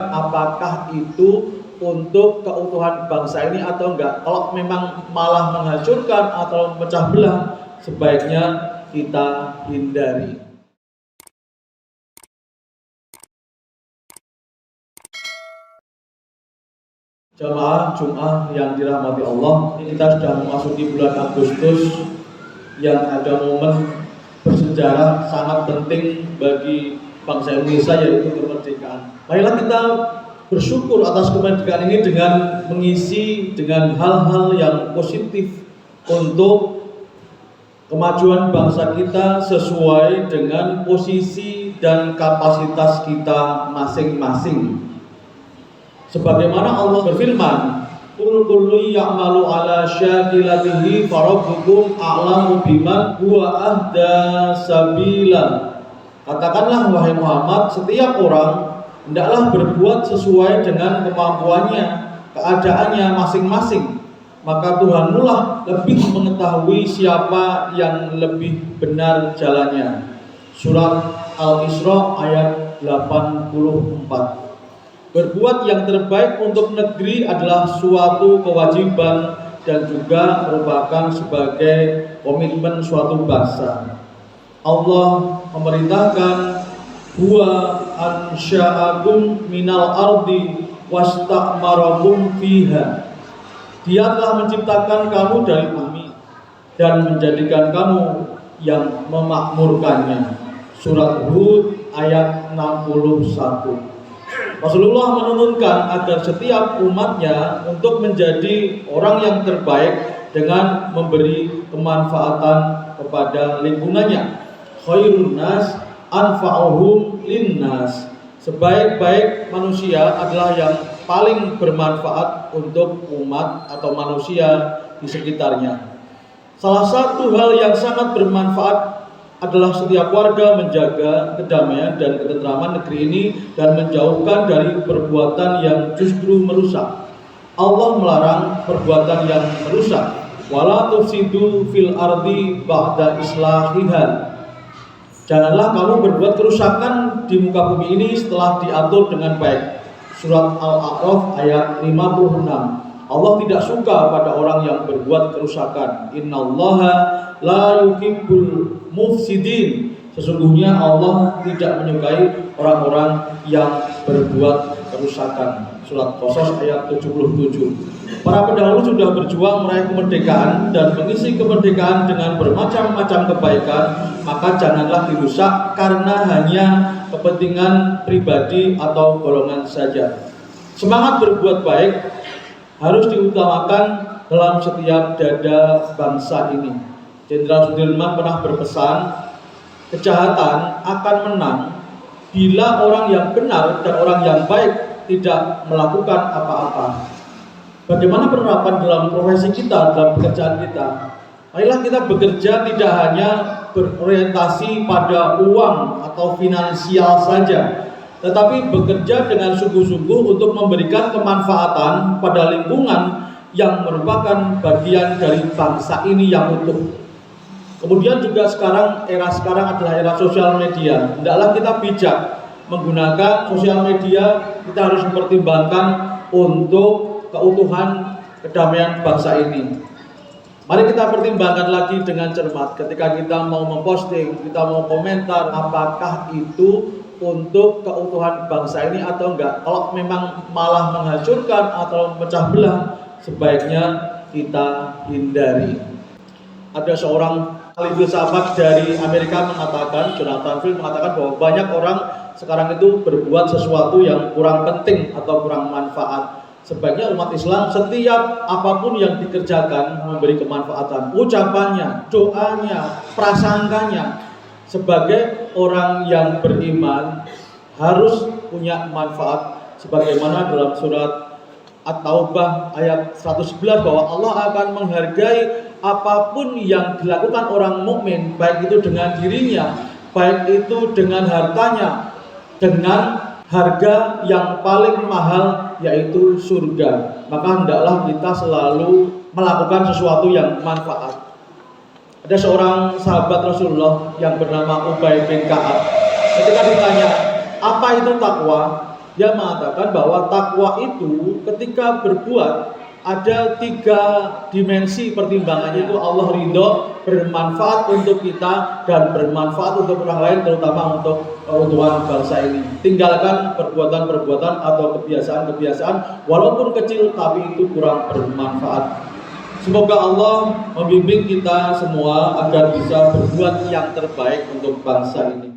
apakah itu untuk keutuhan bangsa ini atau enggak. Kalau memang malah menghancurkan atau memecah belah, sebaiknya kita hindari. Jamaah Jum'ah yang dirahmati Allah, ini kita sudah memasuki bulan Agustus yang ada momen bersejarah sangat penting bagi bangsa Indonesia, yaitu kemerdekaan. Marilah kita bersyukur atas kemerdekaan ini dengan mengisi dengan hal-hal yang positif untuk kemajuan bangsa kita sesuai dengan posisi dan kapasitas kita masing-masing. Sebagaimana Allah berfirman, "Qul kullu ya'malu 'ala syakilatihi farabbukum a'lamu biman huwa ahda sabila." Katakanlah wahai Muhammad, setiap orang hendaklah berbuat sesuai dengan kemampuannya, keadaannya masing-masing. Maka Tuhanmu lah lebih mengetahui siapa yang lebih benar jalannya. Surat Al-Isra ayat 84. Berbuat yang terbaik untuk negeri adalah suatu kewajiban dan juga merupakan sebagai komitmen suatu bangsa. Allah memerintahkan, "Huwa ansha'akum minal ardi wastakmarakum fiha." Dia telah menciptakan kamu dari bumi dan menjadikan kamu yang memakmurkannya. Surat Hud ayat 61. Rasulullah menurunkan agar setiap umatnya untuk menjadi orang yang terbaik dengan memberi kemanfaatan kepada lingkungannya. Khairun nas anfa'uhum linnas. Sebaik-baik manusia adalah yang paling bermanfaat untuk umat atau manusia di sekitarnya. Salah satu hal yang sangat bermanfaat adalah setiap warga menjaga kedamaian dan ketentraman negeri ini dan menjauhkan dari perbuatan yang justru merusak. Allah melarang perbuatan yang merusak. Wala tufsidu fil ardi ba'da islahiha. Janganlah kamu berbuat kerusakan di muka bumi ini setelah diatur dengan baik. Surat Al-A'raf ayat 56. Allah tidak suka pada orang yang berbuat kerusakan. Innallaha la yuhibbul mufsidin. Sesungguhnya Allah tidak menyukai orang-orang yang berbuat kerusakan. Surat Qasas ayat 77. Para pendahulu sudah berjuang meraih kemerdekaan dan mengisi kemerdekaan dengan bermacam-macam kebaikan, maka janganlah dirusak karena hanya kepentingan pribadi atau golongan saja. Semangat berbuat baik harus diutamakan dalam setiap dada bangsa ini. Jenderal Sudirman pernah berpesan, kejahatan akan menang bila orang yang benar dan orang yang baik tidak melakukan apa-apa. Bagaimana penerapan dalam profesi kita, dalam pekerjaan kita? Marilah kita bekerja tidak hanya berorientasi pada uang atau finansial saja, tetapi bekerja dengan sungguh-sungguh untuk memberikan kemanfaatan pada lingkungan yang merupakan bagian dari bangsa ini yang utuh. Kemudian juga era sekarang adalah era sosial media. Hendaklah kita bijak menggunakan sosial media. Kita harus mempertimbangkan untuk keutuhan kedamaian bangsa ini. Mari kita pertimbangkan lagi dengan cermat ketika kita mau memposting, kita mau komentar, apakah itu untuk keutuhan bangsa ini atau enggak. Kalau memang malah menghancurkan atau memecah belah, sebaiknya kita hindari. Ada seorang ahli filsafat dari Amerika mengatakan, Jonathan Field mengatakan bahwa banyak orang sekarang itu berbuat sesuatu yang kurang penting atau kurang manfaat. Sebaiknya umat Islam setiap apapun yang dikerjakan memberi kemanfaatan, ucapannya, doanya, prasangkanya. Sebagai orang yang beriman harus punya manfaat, sebagaimana dalam surat At-Taubah ayat 111 bahwa Allah akan menghargai apapun yang dilakukan orang mukmin, baik itu dengan dirinya, baik itu dengan hartanya, dengan harga yang paling mahal yaitu surga. Maka hendaklah kita selalu melakukan sesuatu yang manfaat. Ada seorang sahabat Rasulullah yang bernama Ubay bin Ka'ab. Ketika ditanya, apa itu takwa? Dia mengatakan bahwa takwa itu ketika berbuat ada 3 dimensi pertimbangannya, itu Allah ridho, bermanfaat untuk kita dan bermanfaat untuk orang lain, terutama untuk keutuhan bangsa ini. Tinggalkan perbuatan-perbuatan atau kebiasaan-kebiasaan walaupun kecil tapi itu kurang bermanfaat. Semoga Allah membimbing kita semua agar bisa berbuat yang terbaik untuk bangsa ini.